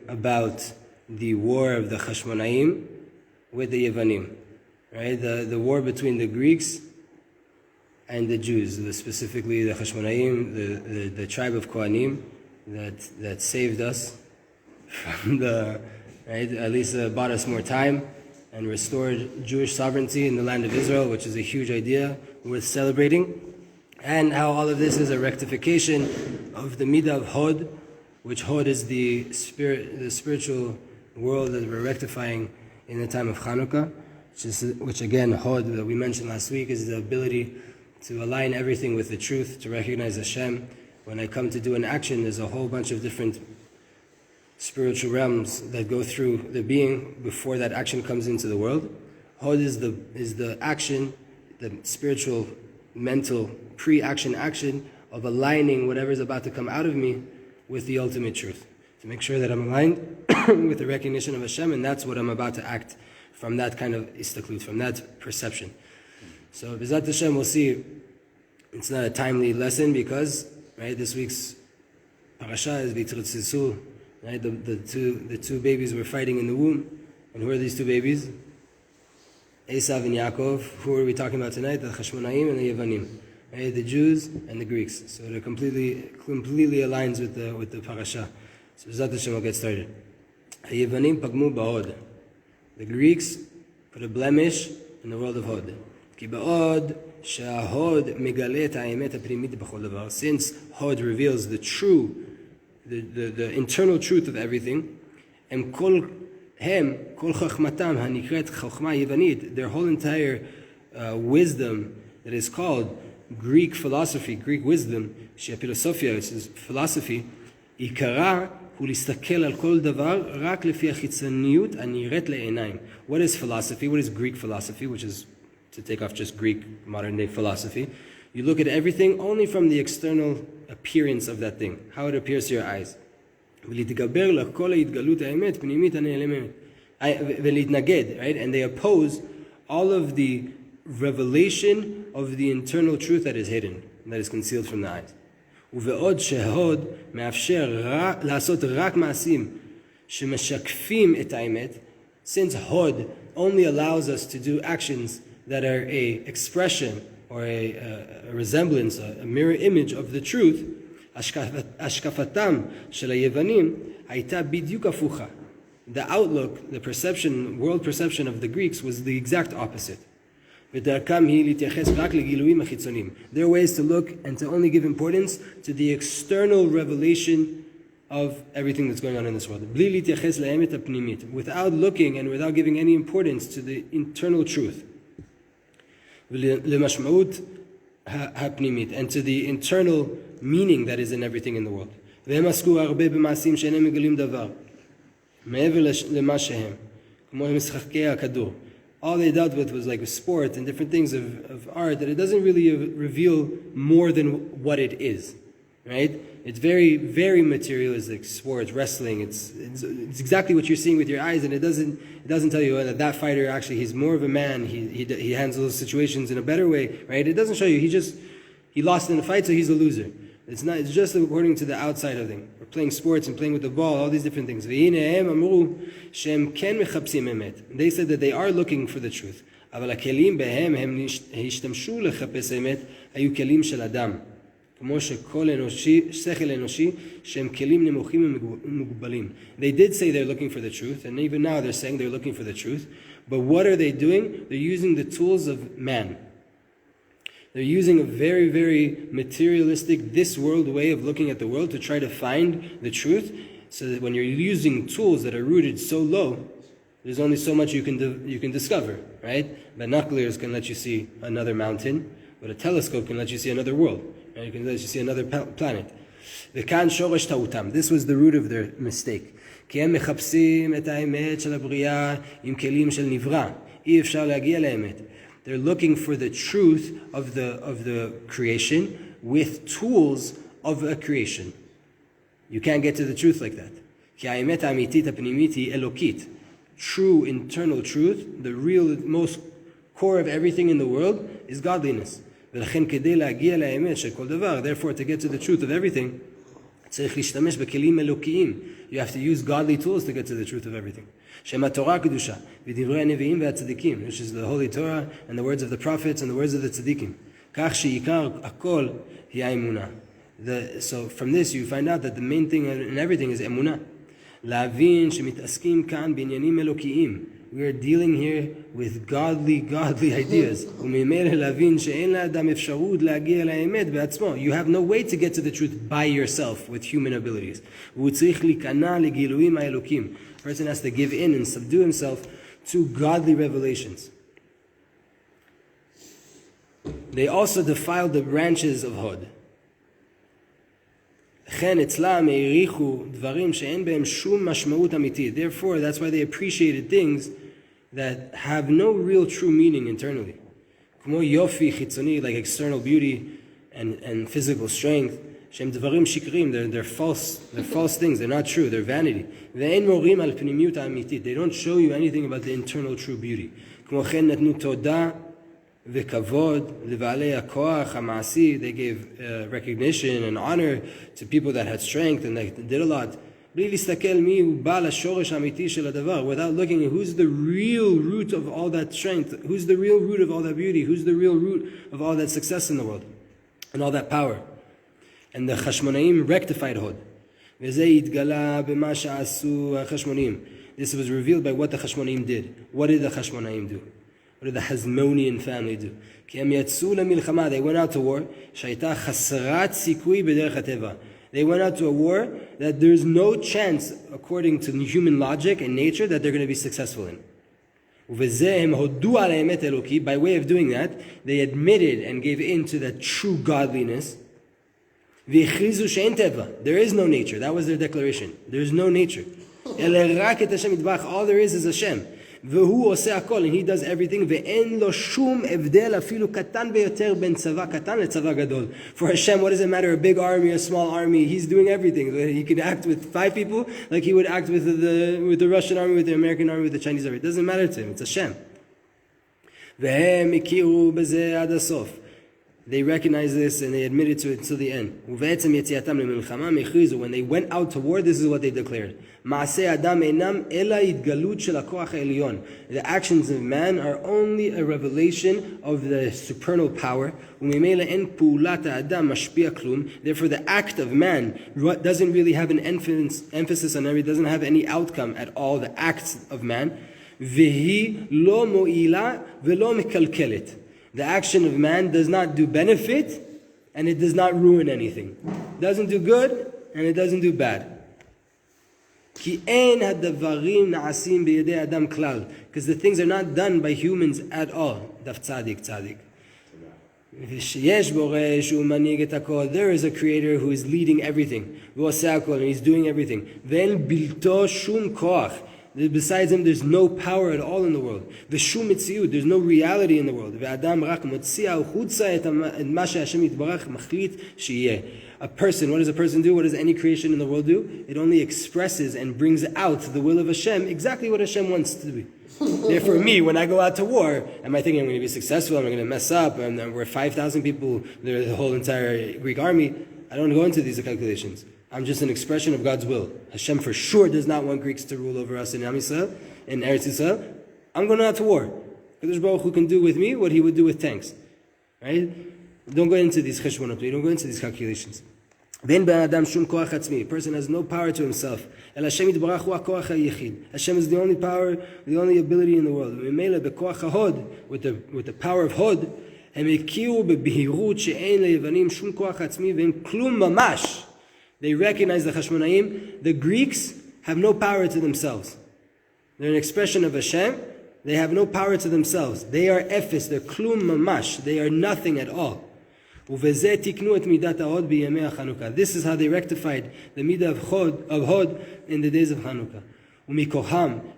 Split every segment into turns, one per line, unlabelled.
about the war of the Hashmonaim with the Yevanim, right? The war between the Greeks and the Jews, specifically the Hashmonaim, the tribe of Kohanim that saved us from right? At least bought us more time and restored Jewish sovereignty in the land of Israel, which is a huge idea worth celebrating. And how all of this is a rectification of the midah of Hod, which Hod is the spiritual world that we're rectifying in the time of Chanukah, which again, Hod, that we mentioned last week, is the ability to align everything with the truth, to recognize Hashem. When I come to do an action, there's a whole bunch of different spiritual realms that go through the being before that action comes into the world. Hod is the action, the spiritual, mental, pre-action action of aligning whatever is about to come out of me with the ultimate truth. To make sure that I'm aligned with the recognition of Hashem, and that's what I'm about to act from that kind of istaklut, from that perception. So, B'ezrat Hashem, we'll see. It's not a timely lesson because, right, this week's parasha is V'yitzrutzisu, right? The two babies were fighting in the womb. And who are these two babies? Esav and Yaakov. Who are we talking about tonight? The Hashmonaim and the Yevanim, right? The Jews and the Greeks. So it completely aligns with the parasha. So B'ezrat Hashem will get started. Yevanim pagmu ba'od. The Greeks put a blemish in the world of Hod. Ki ba'od she'ahod megale et ha'emet ha'pnimit b'chol davar. Since Hod reveals the internal truth of everything, and kol chachmatam hanikret chachma yevanit, their whole entire wisdom that is called Greek philosophy, Greek wisdom, philosophia, which is philosophy, ikara hu listakel al kol davar rak lefi hachitzaniyut aniret le'einayim. What is philosophy? What is Greek philosophy? Which is, to take off just Greek modern day philosophy, you look at everything only from the external appearance of that thing, how it appears to your eyes. Right? And they oppose all of the revelation of the internal truth that is hidden, that is concealed from the eyes. ובעוד שהוד מאפשר לעשות רק מעשים שמשקפים את האמת, since Hod only allows us to do actions that are a expression or a resemblance, a mirror image of the truth, השקפתם של היוונים הייתה בדיוק הפוכה. The outlook, the perception, world perception of the Greeks was the exact opposite. ודרכם היא להתייחס רק לגילויים החיצוניים. Their way is to look and to only give importance to the external revelation of everything that's going on in this world. בלי להתייחס לאמת הפנימית, without looking and without giving any importance to the internal truth. ולמשמעות הפנימית, and to the internal meaning that is in everything in the world. והם עסקו הרבה במעשים שאינם מגלים דבר. מעבר למה שהם, כמו משחקי הכדור. All they dealt with was like sport and different things of art that it doesn't really reveal more than what it is, right? It's very, very materialistic. Sports, wrestling, it's exactly what you're seeing with your eyes, and it doesn't tell you that fighter actually he's more of a man. He handles situations in a better way, right? It doesn't show you he lost in the fight, so he's a loser. It's not. It's just according to the outside of thing. We're playing sports and playing with the ball, all these different things. They said that they are looking for the truth. אבל הכלים בהם הם השתמשו לחפש אמת היו כלים של אדם. כמו שכל שכל אנושי שהם כלים נמוכים ומוגבלים. They did say they're looking for the truth, and even now they're saying they're looking for the truth. But what are they doing? They're using the tools of man. They're using a very, very materialistic, this world way of looking at the world to try to find the truth, so that when you're using tools that are rooted so low, there's only so much you can discover, right? Binoculars can let you see another mountain, but a telescope can let you see another world, right? It can let you see another planet. This was the root of their mistake. כי הם מחפשים את האמת של הבריאה עם כלים של נברא. אי אפשר להגיע לאמת. They're looking for the truth of the creation with tools of a creation. You can't get to the truth like that. כי האמת האמיתית הפנימית היא אלוקית. True internal truth, the real, most core of everything in the world is godliness. ולכן כדי להגיע לאמת של כל דבר, therefore to get to the truth of everything, צריך להשתמש בכלים אלוקיים, You have to use godly tools to get to the truth of everything. Shema Torah Kedusha, v'divrei nevi'im ve'atzadikim, which is the Holy Torah and the words of the prophets and the words of the tzadikim. Kach she'ikar akol hi ha'emunah. So from this you find out that the main thing in everything is emunah. La'avin she'mitaskim kan b'inyanim elokiim. We are dealing here with godly ideas. You have no way to get to the truth by yourself with human abilities. A person has to give in and subdue himself to godly revelations. They also defiled the branches of Hod. Therefore, that's why they appreciated things that have no real true meaning internally. Like external beauty and physical strength. They're false things, they're not true, they're vanity. They don't show you anything about the internal true beauty. They gave recognition and honor to people that had strength and that did a lot, without looking at who's the real root of all that strength, who's the real root of all that beauty, who's the real root of all that success in the world and all that power. And the Hashmonaim rectified Hod. This was revealed by what the Hashmonaim did. What did the Hashmonaim do? What did the Hasmonean family do? They went out to war. They went out to a war that there's no chance, according to human logic and nature, that they're going to be successful in. By way of doing that, they admitted and gave in to that true godliness. There is no nature. That was their declaration. There is no nature. All there is Hashem. And he does everything. For Hashem, what does it matter? A big army, a small army? He's doing everything. He can act with 5 people like he would act with the Russian army, with the American army, with the Chinese army. It doesn't matter to him. It's Hashem. They recognized this and they admitted to it until the end. When they went out to war, this is what they declared. The actions of man are only a revelation of the supernal power. Therefore, the act of man doesn't really have an emphasis on it, doesn't have any outcome at all, the acts of man. The action of man does not do benefit and it does not ruin anything. It doesn't do good and it doesn't do bad. Because the things are not done by humans at all. Daf tzadik tzadik. There is a creator who is leading everything. And he's doing everything. Besides him, there's no power at all in the world. There's no reality in the world. A person, what does a person do? What does any creation in the world do? It only expresses and brings out the will of Hashem, exactly what Hashem wants to be. Therefore, me, when I go out to war, am I thinking I'm going to be successful? Am I going to mess up? We're 5,000 people, the whole entire Greek army. I don't go into these calculations. I'm just an expression of God's will. Hashem for sure does not want Greeks to rule over us in Am Yisrael, in Eretz Yisrael. I'm going out to war. Kadosh Baruch Hu can do with me what he would do with tanks. Right? Don't go into these cheshbonot. Don't go into these calculations. A person has no power to himself. Hashem is the only power, the only ability in the world. With the power of Hod, they recognize the Hashmonaim. The Greeks have no power to themselves. They're an expression of Hashem. They have no power to themselves. They are Ephes. They're Klum Mamash. They are nothing at all. This is how they rectified the midah of Hod in the days of Hanukkah.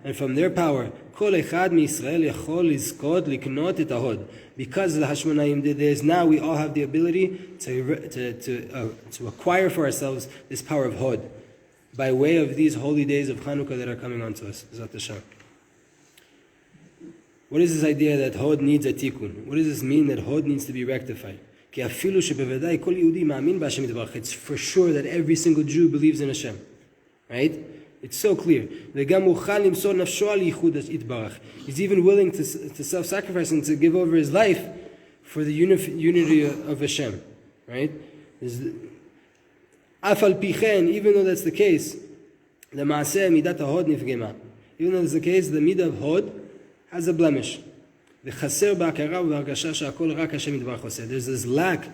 And from their power, because the Hashmonaim did this, now we all have the ability to acquire for ourselves this power of Hod by way of these holy days of Hanukkah that are coming onto us. What is this idea that Hod needs a tikkun? What does this mean that Hod needs to be rectified? It's for sure that every single Jew believes in Hashem. Right? It's so clear. He's even willing to self-sacrifice and to give over his life for the unity of Hashem. Right? Even though that's the case, even though that's the case, the midah of hod has a blemish. There's this lack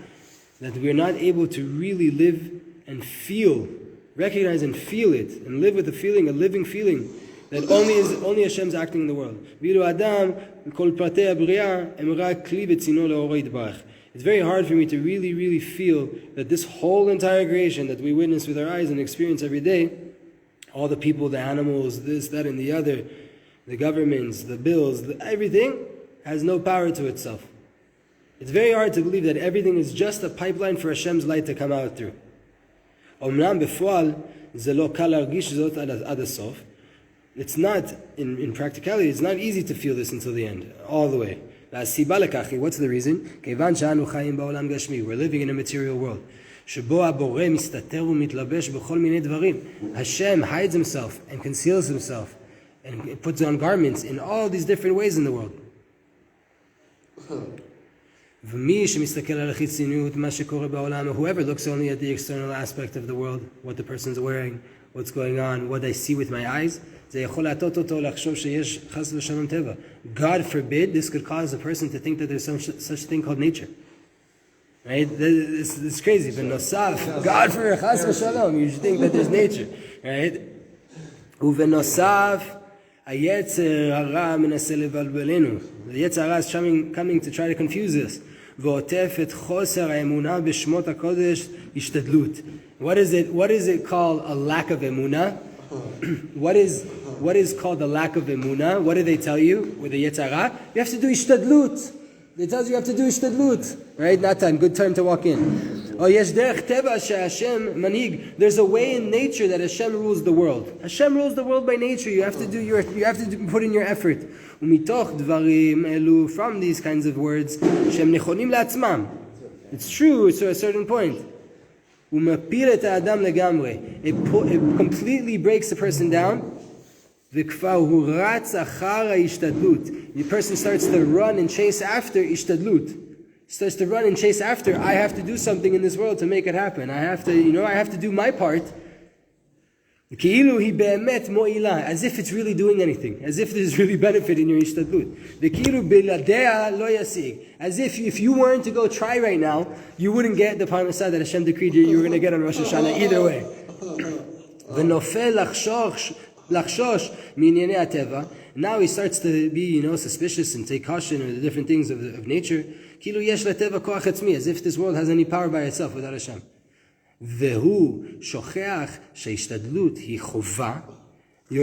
that we're not able to really live and feel, recognize and feel it, and live with a feeling, a living feeling, that only Hashem's acting in the world. It's very hard for me to really, really feel that this whole entire creation that we witness with our eyes and experience every day, all the people, the animals, this, that, and the other, the governments, the bills, everything has no power to itself. It's very hard to believe that everything is just a pipeline for Hashem's light to come out through. It's not, in practicality, it's not easy to feel this until the end, all the way. What's the reason? We're living in a material world. Hashem hides himself and conceals himself and puts on garments in all these different ways in the world. Whoever looks only at the external aspect of the world, what the person's wearing, what's going on, what I see with my eyes, God forbid this could cause a person to think that there's such thing called nature. Right? It's crazy. But nosaf, God for chas v'shalom, you should think that there's nature. Right? Uvenosaf, hayetzer hara menaseh levalbalenu. The yetzer hara is coming to try to confuse us. V'otef et choser ha'emunah b'shmot hakodesh ishtadlut. What is it called? A lack of emunah? What is called the lack of emunah? What do they tell you with the yetzer hara? You have to do ishtadlut. They tell you have to do ishtadlut. Right? Natan, good time to walk in. Oh, yesh derech teva she'Hashem manhig. There's a way in nature that Hashem rules the world. Hashem rules the world by nature. You have to put in your effort. Umitoch dvarim elu, from these kinds of words, Shem nechonim la'atzmam. It's true to a certain point. Umapir et ha'adam legamre. It completely breaks the person down. The person starts to run and chase after ishtadlut. Starts to run and chase after, I have to do something in this world to make it happen. I have to do my part. As if it's really doing anything. As if there's really benefit in your ishtadlut. As if you weren't to go try right now, you wouldn't get the parnasah that Hashem decreed you were going to get on Rosh Hashanah either way. Now he starts to be, suspicious and take caution of the different things of nature. As if this world has any power by itself without Hashem. Your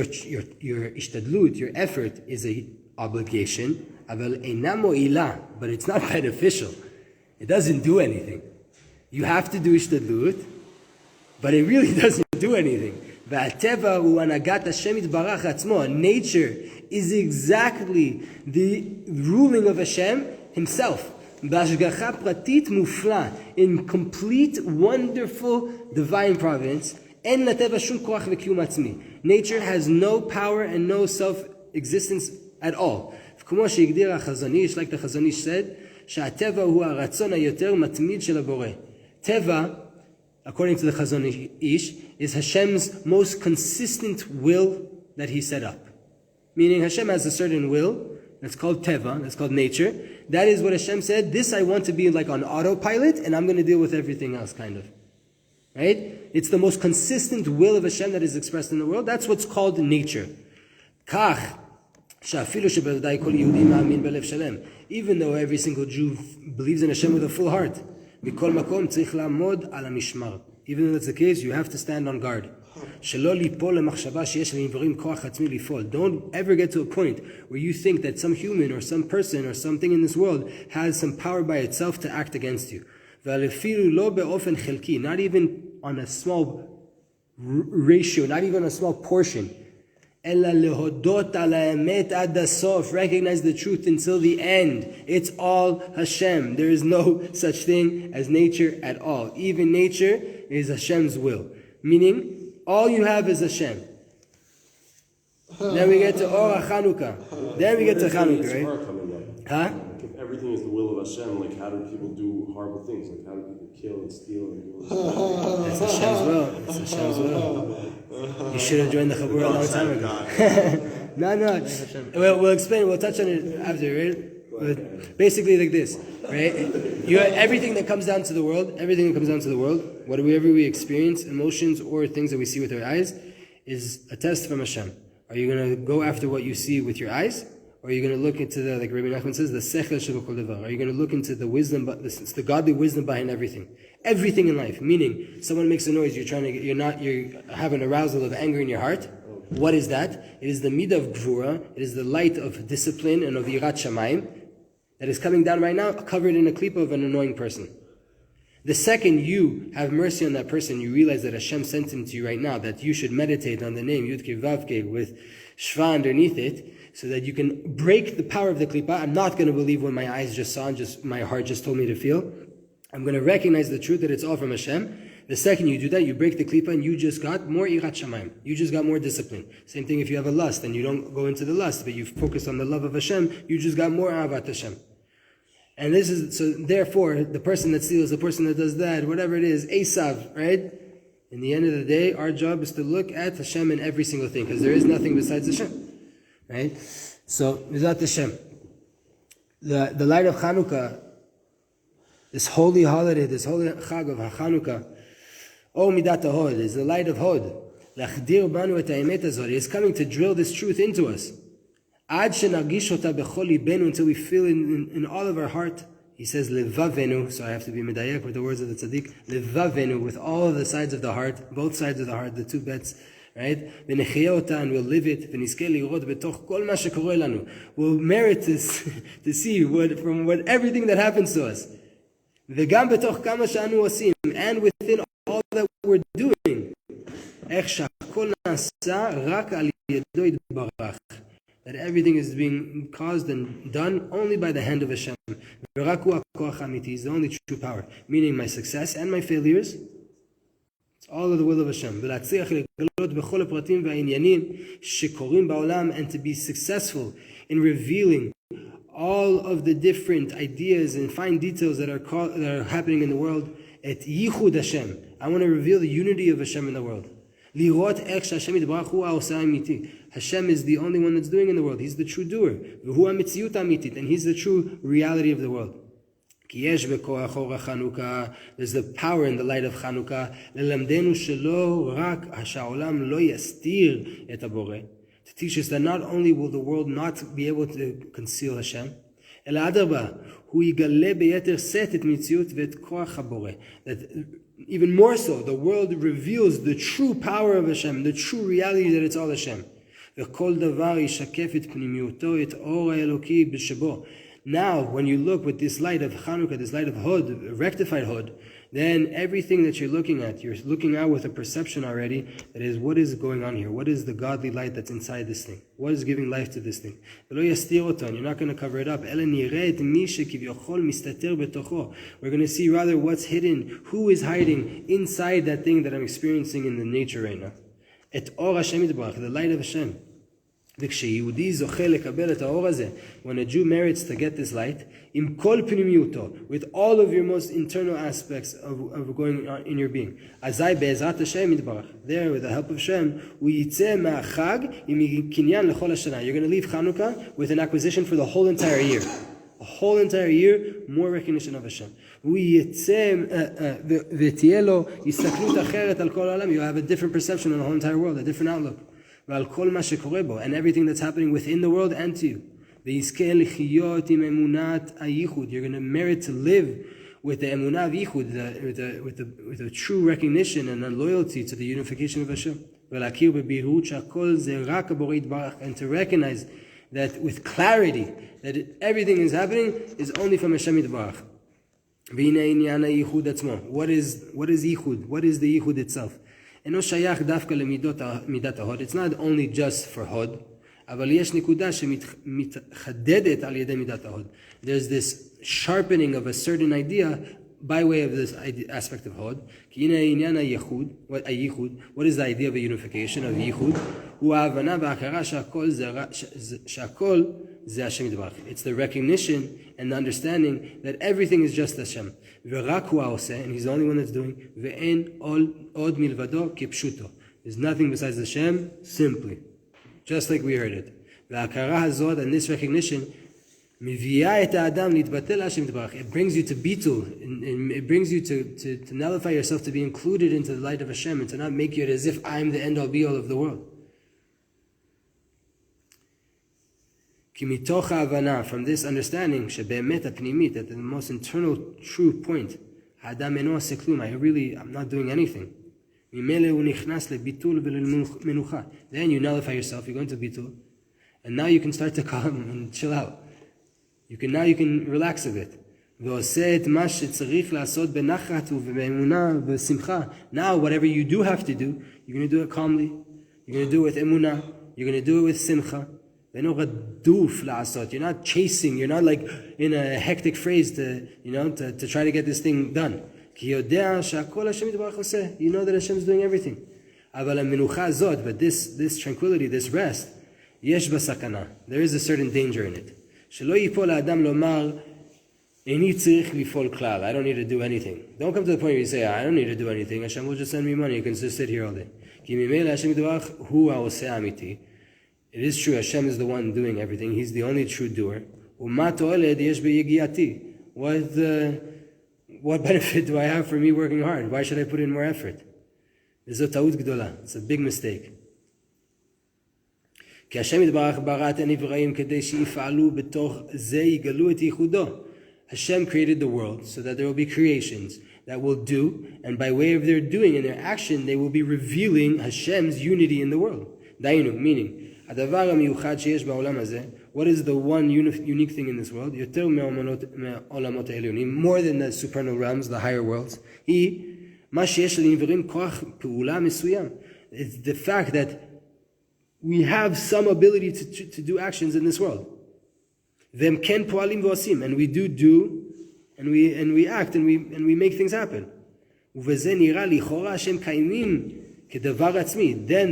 ishtadlut, your effort is an obligation, but it's not beneficial. It doesn't do anything. You have to do ishtadlut, but it really doesn't do anything. Nature is exactly the ruling of Hashem himself. In complete, wonderful, divine providence. Nature has no power and no self-existence at all. Like the Chazon Ish said, Teva, according to the Chazon Ish, is Hashem's most consistent will that he set up. Meaning Hashem has a certain will, that's called Teva, that's called nature. That is what Hashem said, this I want to be like on autopilot, and I'm going to deal with everything else, kind of. Right? It's the most consistent will of Hashem that is expressed in the world. That's what's called nature. Even though every single Jew believes in Hashem with a full heart, even though that's the case, you have to stand on guard. Don't ever get to a point where you think that some human or some person or something in this world has some power by itself to act against you. Not even on a small ratio, not even a small portion. Recognize the truth until the end. It's all Hashem. There is no such thing as nature at all. Even nature is Hashem's will. Meaning, all you have is Hashem. Then we get to Or Chanukah. Then we get to Chanukah, right? Huh?
Like if everything is the will of Hashem, like how do people do horrible things? Like how do people kill and steal and do all this
stuff? That's Hashem's will. That's Hashem's will. You should have joined the Chabur a long time ago. No. We'll explain. We'll touch on it after, right? But basically like this, right? Everything that comes down to the world, whatever we experience, emotions or things that we see with our eyes, is a test from Hashem. Are you going to go after what you see with your eyes? Or are you going to look into the, like Rabbi Nachman says, the sechel sheb'kol davar? Are you going to look into the wisdom, the godly wisdom behind everything in life? Meaning, someone makes a noise, you're having arousal of anger in your heart. What is that? It is the midah of gvura. It is the light of discipline and of yirat shamayim that is coming down right now, covered in a klipa of an annoying person. The second you have mercy on that person, you realize that Hashem sent him to you right now, that you should meditate on the name Yudke Vavke with Shva underneath it, so that you can break the power of the klipa. I'm not going to believe what my eyes just saw and my heart just told me to feel. I'm going to recognize the truth that it's all from Hashem. The second you do that, you break the klipa and you just got more yirat shamayim. You just got more discipline. Same thing if you have a lust and you don't go into the lust, but you focus on the love of Hashem, you just got more ahavat Hashem. And this is, so therefore, the person that steals, the person that does that, whatever it is, Esav, right? In the end of the day, our job is to look at Hashem in every single thing, because there is nothing besides Hashem. Right? So, Mizat Hashem. The light of Chanukah, this holy holiday, this holy Chag of Chanukah, Midat HaHod, is the light of Hod. L'achdir banu et ha'emet hazot. He is coming to drill this truth into us. Ad shenagish ota bechol libenu, until we feel in all of our heart. He says, Levavenu, so I have to be medayek with the words of the tzaddik, Levavenu, with all of the sides of the heart, both sides of the heart, the two bets, right? V'nechiyeh ota, and we'll live it, v'nizkeh lirot betoch kol ma shekoreh lanu. We'll merit to see from everything that happens to us. V'gam betoch kama she'anu osim, and within all that we're doing, ech shakol nasa rak al yedo yitbarach. That everything is being caused and done only by the hand of Hashem. He's the only true power. Meaning my success and my failures, it's all of the will of Hashem. And to be successful in revealing all of the different ideas and fine details that are happening in the world. Et yichud Hashem. I want to reveal the unity of Hashem in the world. Hashem is the only one that's doing in the world. He's the true doer. And He's the true reality of the world. There's the power in the light of Chanukah. To teach us that not only will the world not be able to conceal Hashem, that even more so, the world reveals the true power of Hashem, the true reality that it's all Hashem. Now, when you look with this light of Chanukah, this light of Hod, rectified Hod, then everything that you're looking at with a perception already that is, what is going on here? What is the godly light that's inside this thing? What is giving life to this thing? And you're not going to cover it up. We're going to see rather what's hidden, who is hiding inside that thing that I'm experiencing in the nature right now. The light of Hashem. When a Jew merits to get this light, with all of your most internal aspects of going on in your being, there, with the help of Hashem, you're going to leave Chanukah with an acquisition for the whole entire year. A whole entire year, more recognition of Hashem. You have a different perception on the whole entire world, a different outlook. And everything that's happening within the world and to you. You're going to merit to live with the emunah of yichud, with a true recognition and a loyalty to the unification of Hashem. And to recognize that with clarity, that everything is happening is only from Hashem Yitbarach. What is yichud? What is the yichud itself? It's not only just for Hod, there's this sharpening of a certain idea by way of this aspect of Hod, what is the idea of a unification, of Yichud? It's the recognition and the understanding that everything is just Hashem. And He's the only one that's doing. There's nothing besides Hashem, simply. Just like we heard it. And this recognition, it brings you to bitul, and it brings you to nullify yourself, to be included into the light of Hashem, and to not make it as if I'm the end-all be-all of the world. From this understanding, that the most internal true point, I'm not doing anything. Then you nullify yourself, you go into bitul, and now you can start to calm and chill out. You can relax a bit. Now, whatever you do have to do, you're going to do it calmly. You're going to do it with emunah. You're going to do it with simcha. You're not chasing. You're not like in a hectic phrase to try to get this thing done. You know that Hashem is doing everything. But this tranquility, this rest, there is a certain danger in it. I don't need to do anything. Don't come to the point where you say, I don't need to do anything. Hashem will just send me money. You can just sit here all day. It is true, Hashem is the one doing everything. He's the only true doer. What benefit do I have for me working hard? Why should I put in more effort? It's a big mistake. Hashem created the world so that there will be creations that will do, and by way of their doing and their action, they will be revealing Hashem's unity in the world. Dainu, meaning, what is the one unique thing in this world? More than the supernal realms, the higher worlds. It's the fact that we have some ability to do actions in this world. And we do, and we act, and we make things happen. Then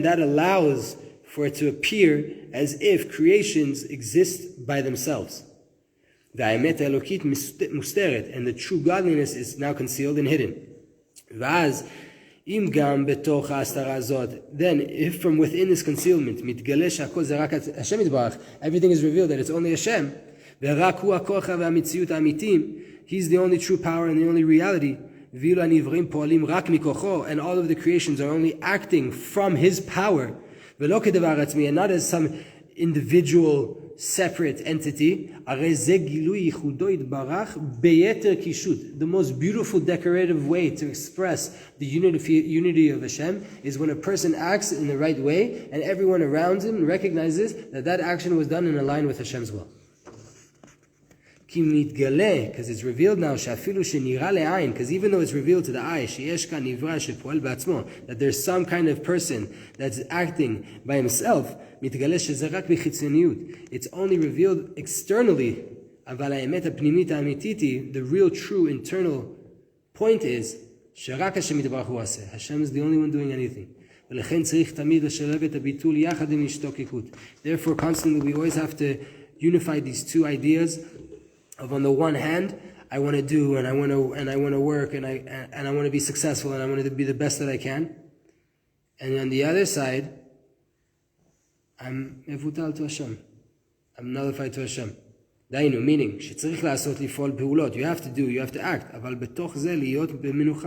that allows for it to appear as if creations exist by themselves. And the true godliness is now concealed and hidden. Then, if from within this concealment, everything is revealed that it's only Hashem, He's the only true power and the only reality, and all of the creations are only acting from His power, and not as some individual separate entity. The most beautiful decorative way to express the unity of Hashem is when a person acts in the right way and everyone around him recognizes that action was done in line with Hashem's will. Because it's revealed now, because even though it's revealed to the eye, that there's some kind of person that's acting by himself, it's only revealed externally. The real true internal point is Hashem is the only one doing anything. Therefore, constantly we always have to unify these two ideas of, on the one hand, I want to do and I want to work and I want to be successful and I want to be the best that I can, and on the other side, I'm mevutal to Hashem. I'm nullified to Hashem. Dainu, meaning, you have to do, you have to act.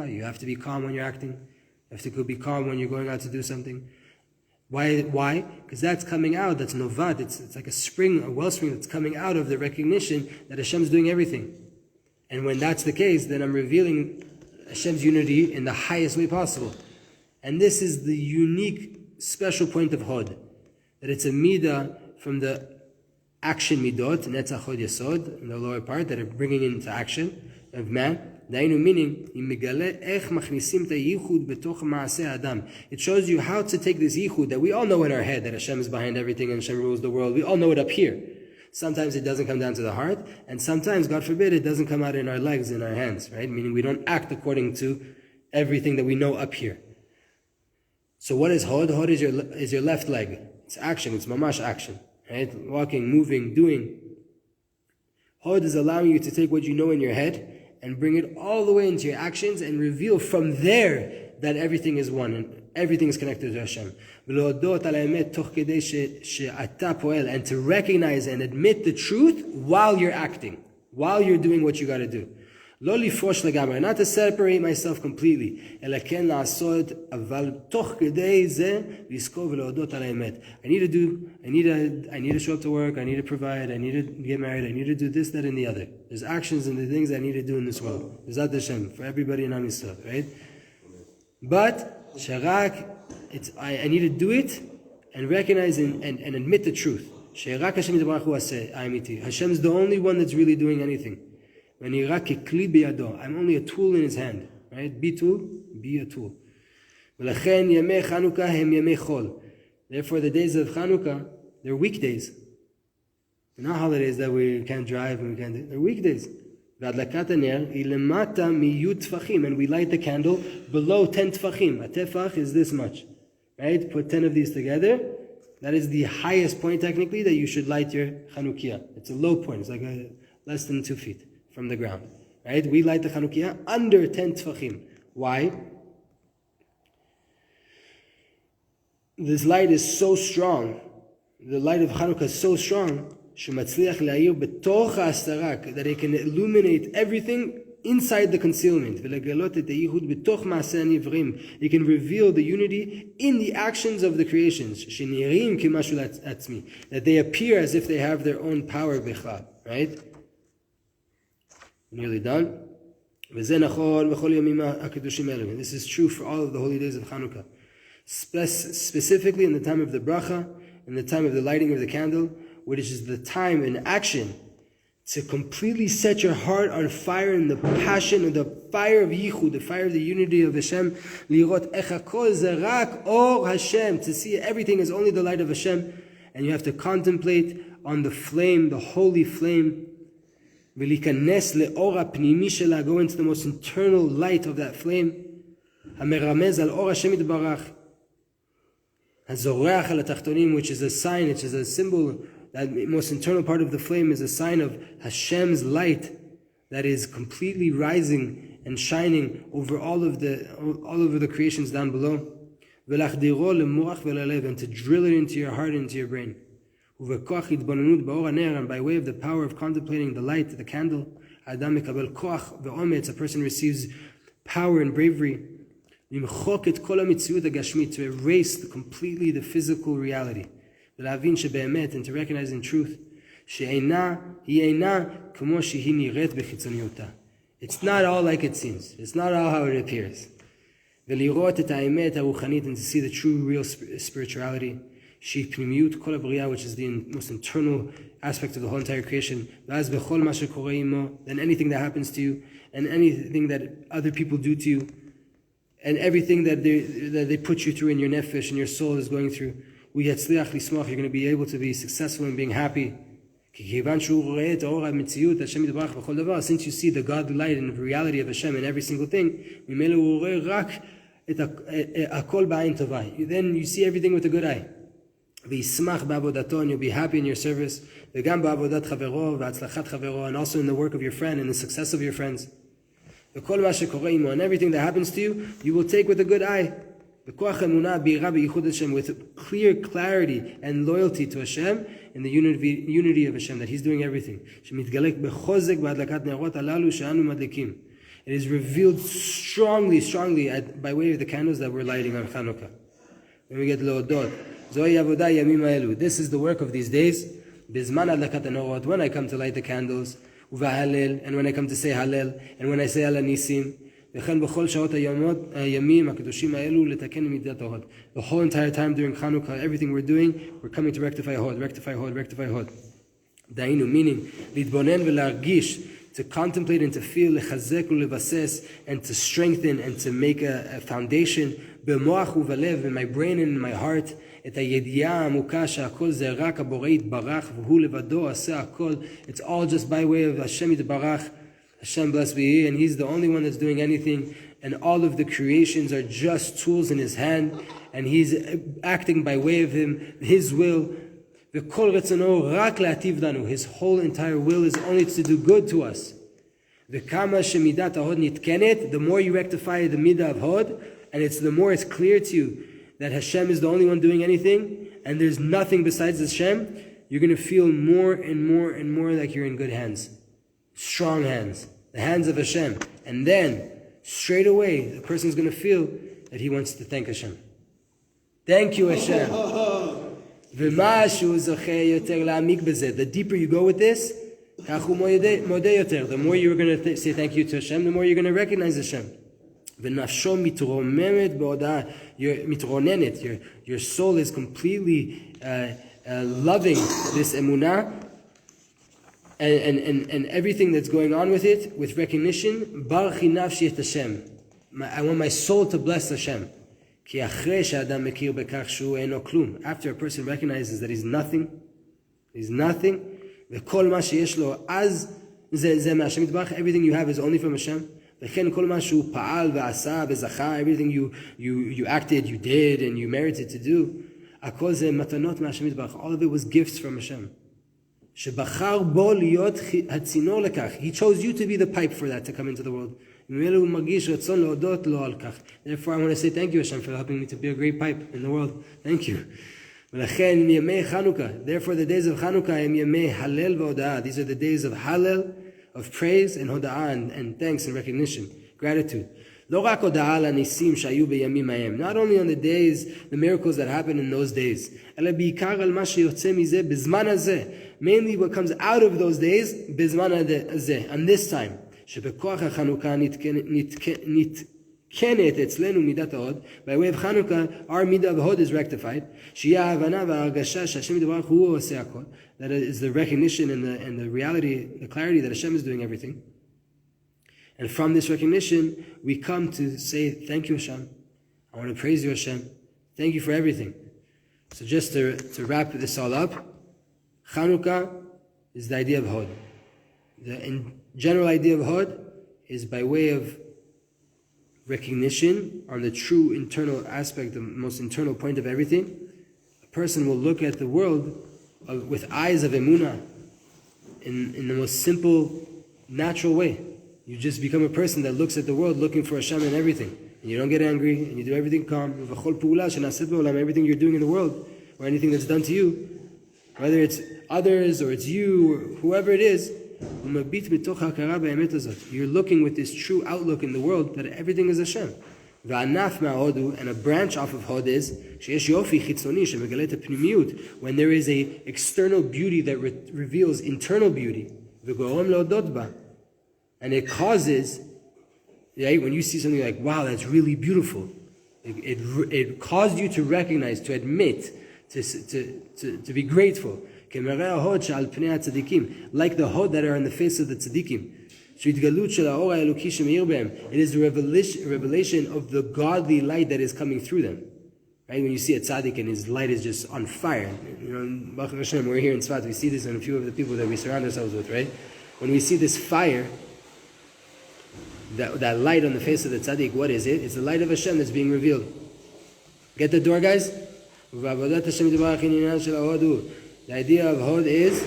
You have to be calm when you're acting. You have to be calm when you're going out to do something. Why? Because that's coming out, that's novat, it's like a spring, a wellspring that's coming out of the recognition that Hashem's doing everything. And when that's the case, then I'm revealing Hashem's unity in the highest way possible. And this is the unique, special point of Hod, that it's a midah from the action midot, netzach hod yesod, in the lower part, that are bringing into action of man. Dainu, meaning, it shows you how to take this yichud that we all know in our head, that Hashem is behind everything and Hashem rules the world. We all know it up here. Sometimes it doesn't come down to the heart, and sometimes, God forbid, it doesn't come out in our legs, in our hands, right? Meaning we don't act according to everything that we know up here. So what is Hod? Hod is your left leg. It's action, it's mamash action, right? Walking, moving, doing. Hod is allowing you to take what you know in your head and bring it all the way into your actions and reveal from there that everything is one and everything is connected to Hashem. And to recognize and admit the truth while you're acting, while you're doing what you got to do. Not to separate myself completely. I need to show up to work, I need to provide, I need to get married, I need to do this, that, and the other. There's actions and the things I need to do in this world. There's Hashem for everybody in Am Yisrael, right? But Sharak, I need to do it and recognize and admit the truth. Hashem is the only one that's really doing anything. I'm only a tool in his hand, right? Be a tool. Therefore, the days of Chanukah, they're weekdays. They're not holidays that we can't drive and we can't do. They're weekdays. And we light the candle below 10 tfachim. A tefach is this much, right? Put 10 of these together. That is the highest point, technically, that you should light your Chanukah. It's a low point. It's like less than 2 feet from the ground, right? We light the Chanukah under 10 tfachim. Why? This light is so strong. The light of Chanukah is so strong that it can illuminate everything inside the concealment. It can reveal the unity in the actions of the creations. That they appear as if they have their own power. Right? Nearly done. This is true for all of the holy days of Chanukah. Specifically in the time of the bracha, in the time of the lighting of the candle, which is the time in action to completely set your heart on fire in the passion of the fire of Yichud, the fire of the unity of Hashem, to see everything as only the light of Hashem, and you have to contemplate on the flame, the holy flame, go into the most internal light of that flame, which is a sign, which is a symbol. That most internal part of the flame is a sign of Hashem's light that is completely rising and shining over all over the creations down below. And to drill it into your heart and into your brain. And by way of the power of contemplating the light, the candle, a person receives power and bravery to erase completely the physical reality. And to recognize in truth, it's not all like it seems. It's not all how it appears. And to see the true, real spirituality, which is the most internal aspect of the whole entire creation. Then anything that happens to you, and anything that other people do to you, and everything that they put you through in your nefesh and your soul is going through. You're going to be able to be successful in being happy. Since you see the godly light and the reality of Hashem in every single thing, then you see everything with a good eye. And you'll be happy in your service, and also in the work of your friend and the success of your friends. And everything that happens to you, you will take with a good eye. With clear clarity and loyalty to Hashem in the unity of Hashem, that He's doing everything. It is revealed strongly by way of the candles that we're lighting on Chanukah. Then we get Leodot. This is the work of these days. When I come to light the candles, and when I come to say Hallel, and when I say Al Nisim, the whole entire time during Chanukah, everything we're doing, we're coming to rectify Hod. Meaning, to contemplate and to feel, and to strengthen and to make a foundation in my brain and in my heart, את הידיעה העמוקה שהכל זה רק הבורא יתברך והוא לבדו עשה הכל. It's all just by way of Hashem יתברך, Hashem blessed be He, and He's the only one that's doing anything, and all of the creations are just tools in His hand, and He's acting by way of Him, His will. וכל רצונו רק להטיב לנו. His whole entire will is only to do good to us. וכמה שמידת ההוד נתקנת, the more you rectify the midah of hod, and the more it's clear to you that Hashem is the only one doing anything, and there's nothing besides Hashem, you're going to feel more and more and more like you're in good hands. Strong hands. The hands of Hashem. And then, straight away, the person's going to feel that he wants to thank Hashem. Thank you, Hashem. The deeper you go with this, the more you're going to say thank you to Hashem, the more you're going to recognize Hashem. Your soul is completely loving this emunah and everything that's going on with it, with recognition. Baruchi nafshi et Hashem. I want my soul to bless Hashem. After a person recognizes that he's nothing, everything you have is only from Hashem. Everything you acted, you did, and you merited to do, all of it was gifts from Hashem. He chose you to be the pipe for that to come into the world. Therefore, I want to say thank you, Hashem, for helping me to be a great pipe in the world. Thank you. Therefore, the days of Chanukah, these are the days of Hallel, of praise and hoda'ah, and thanks and recognition, gratitude. Not only on the days, the miracles that happen in those days, mainly what comes out of those days, on this time. By way of Chanukah, our midah of hod is rectified. That is the recognition and the reality, the clarity that Hashem is doing everything. And from this recognition, we come to say, thank you, Hashem. I want to praise you, Hashem. Thank you for everything. So just to wrap this all up, Chanukah is the idea of hod. The general idea of hod is by way of recognition on the true internal aspect, the most internal point of everything. A person will look at the world with eyes of emunah in the most simple, natural way. You just become a person that looks at the world looking for Hashem in everything. And you don't get angry, and you do everything calm. Everything you're doing in the world, or anything that's done to you, whether it's others, or it's you, or whoever it is, you're looking with this true outlook in the world that everything is Hashem. And a branch off of hod is when there is a external beauty that reveals internal beauty, and it causes, right, when you see something like, wow, that's really beautiful, it caused you to recognize, to admit, to be grateful, like the hod that are on the face of the tzaddikim. It is the revelation of the godly light that is coming through them. Right? When you see a tzaddik and his light is just on fire. Baruch Hashem, we're here in Tzfat, we see this in a few of the people that we surround ourselves with, right? When we see this fire, that light on the face of the tzaddik, what is it? It's the light of Hashem that's being revealed. Get the door, guys? The idea of hod is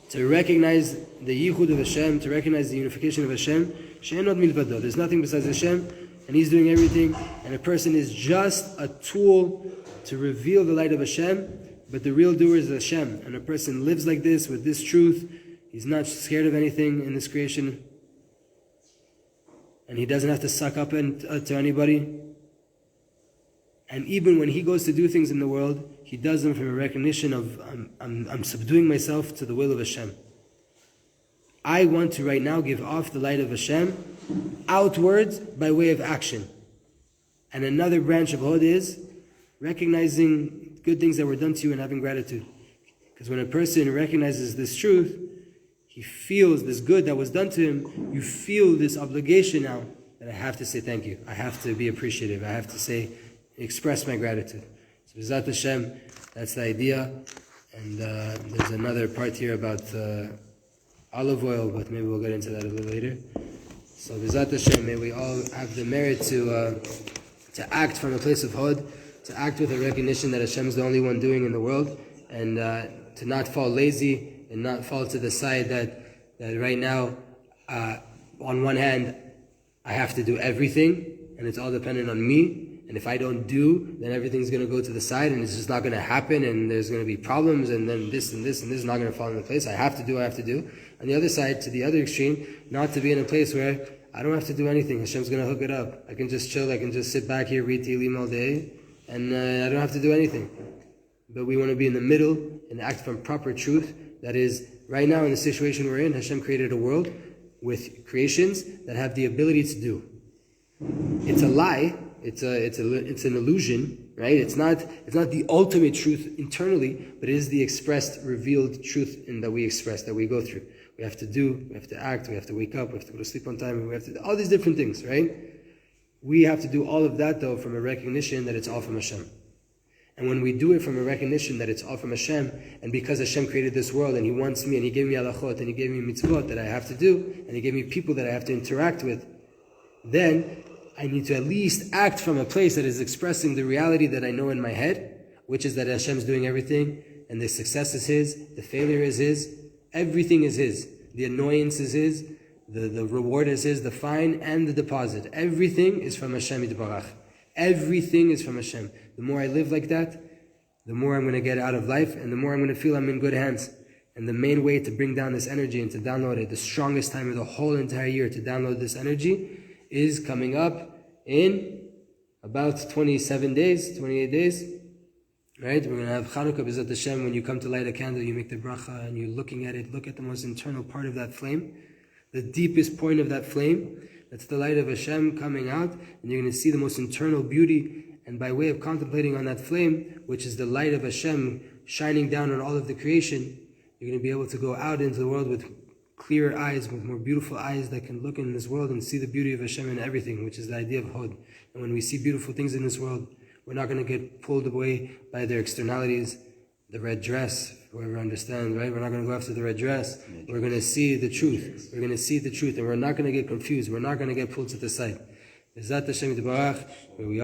to recognize the yichud of Hashem, to recognize the unification of Hashem. There's nothing besides Hashem, and He's doing everything, and a person is just a tool to reveal the light of Hashem, but the real doer is Hashem. And a person lives like this, with this truth. He's not scared of anything in this creation, and he doesn't have to suck up to anybody. And even when he goes to do things in the world, he does them from a recognition of, I'm subduing myself to the will of Hashem. I want to right now give off the light of Hashem outwards by way of action. And another branch of hod is recognizing good things that were done to you and having gratitude. Because when a person recognizes this truth, he feels this good that was done to him, you feel this obligation now that I have to say thank you. I have to be appreciative. I have to express my gratitude. So B'ezrat Hashem, that's the idea. And there's another part here about olive oil, but maybe we'll get into that a little later. So B'ezrat Hashem, may we all have the merit to act from a place of Hod, to act with a recognition that Hashem is the only one doing in the world, and to not fall lazy and not fall to the side that right now, on one hand, I have to do everything, and it's all dependent on me. And if I don't do, then everything's going to go to the side, and it's just not going to happen, and there's going to be problems, and then this and this and this is not going to fall into place. I have to do. On the other side, to the other extreme, not to be in a place where I don't have to do anything. Hashem's going to hook it up. I can just chill. I can just sit back here, read Tehillim all day, and I don't have to do anything. But we want to be in the middle and act from proper truth. That is, right now in the situation we're in, Hashem created a world with creations that have the ability to do. It's a lie. It's an illusion, right? It's not the ultimate truth internally, but it is the expressed, revealed truth that we express, that we go through. We have to do, we have to act, we have to wake up, we have to go to sleep on time, we have to do all these different things, right? We have to do all of that, though, from a recognition that it's all from Hashem. And when we do it from a recognition that it's all from Hashem, and because Hashem created this world, and He wants me, and He gave me halachot, and He gave me mitzvot that I have to do, and He gave me people that I have to interact with, then I need to at least act from a place that is expressing the reality that I know in my head, which is that Hashem's doing everything, and the success is His, the failure is His, everything is His, the annoyance is His, the reward is His, the fine and the deposit. Everything is from Hashem Yitbarach. Everything is from Hashem. The more I live like that, the more I'm going to get out of life, and the more I'm going to feel I'm in good hands. And the main way to bring down this energy and to download it, the strongest time of the whole entire year to download this energy, is coming up in about 27 days, 28 days. Right? We're going to have Chanukah, B'ezrat Hashem. When you come to light a candle, you make the bracha, and you're looking at it. Look at the most internal part of that flame, the deepest point of that flame. That's the light of Hashem coming out, and you're going to see the most internal beauty. And by way of contemplating on that flame, which is the light of Hashem shining down on all of the creation, you're going to be able to go out into the world with clearer eyes, with more beautiful eyes that can look in this world and see the beauty of Hashem in everything, which is the idea of Hod. And when we see beautiful things in this world, we're not going to get pulled away by their externalities. The red dress, whoever understands, right? We're not going to go after the red dress. We're going to see the truth. We're going to see the truth, and we're not going to get confused. We're not going to get pulled to the side. B'ezrat Hashem Yitbarach, where we